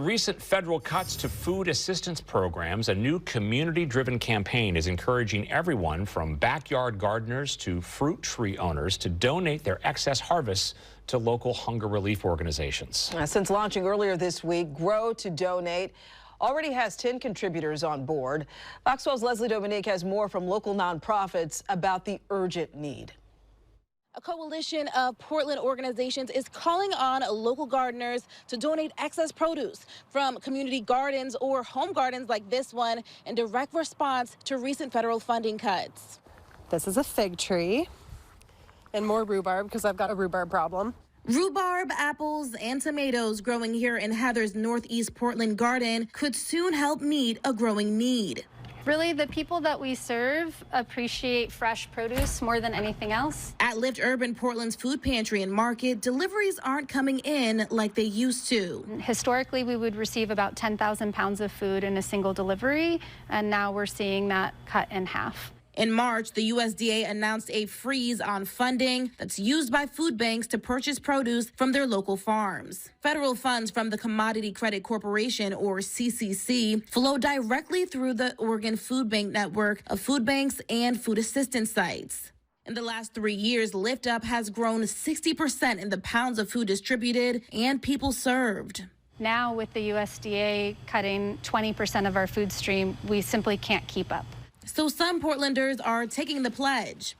Recent federal cuts to food assistance programs, a new community-driven campaign is encouraging everyone from backyard gardeners to fruit tree owners to donate their excess harvests to local hunger relief organizations. Since launching earlier this week, Grow to Donate already has 10 contributors on board. Fox 12's Leslie Dominique has more from local nonprofits about the urgent need. A coalition of Portland organizations is calling on local gardeners to donate excess produce from community gardens or home gardens like this one in direct response to recent federal funding cuts. This is a fig tree and more rhubarb because I've got a rhubarb problem. Rhubarb, apples, and tomatoes growing here in Heather's Northeast Portland garden could soon help meet a growing need. Really, the people that we serve appreciate fresh produce more than anything else. At Lift Urban Portland's food pantry and market, deliveries aren't coming in like they used to. Historically, we would receive about 10,000 pounds of food in a single delivery, and now we're seeing that cut in half. In March, the USDA announced a freeze on funding that's used by food banks to purchase produce from their local farms. Federal funds from the Commodity Credit Corporation, or CCC, flow directly through the Oregon Food Bank network of food banks and food assistance sites. In the last 3 years, Lift Up has grown 60% in the pounds of food distributed and people served. Now, with the USDA cutting 20% of our food stream, we simply can't keep up. So some Portlanders are taking the pledge.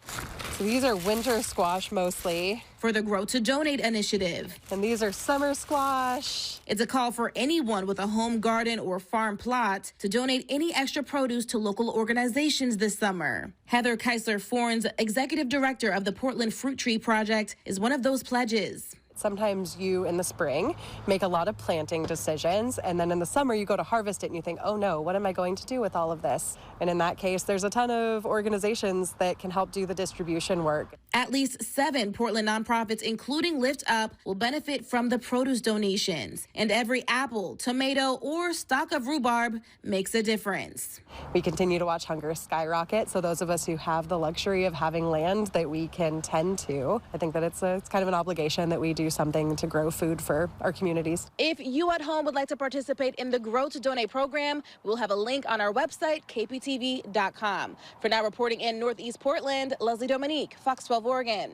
So these are winter squash mostly. For the Grow to Donate initiative. And these are summer squash. It's a call for anyone with a home garden or farm plot to donate any extra produce to local organizations this summer. Heather Keisler-Forns, executive director of the Portland Fruit Tree Project, is one of those pledges. Sometimes you, in the spring, make a lot of planting decisions, and then in the summer you go to harvest it and you think, oh no, what am I going to do with all of this? And in that case, there's a ton of organizations that can help do the distribution work. At least 7 Portland nonprofits, including Lift Up, will benefit from the produce donations. And every apple, tomato, or stalk of rhubarb makes a difference. We continue to watch hunger skyrocket, so those of us who have the luxury of having land that we can tend to, I think that it's kind of an obligation that we do something to grow food for our communities. If you at home would like to participate in the Grow to Donate program, we'll have a link on our website, kptv.com. For now, reporting in Northeast Portland, Leslie Dominique, Fox 12 Oregon.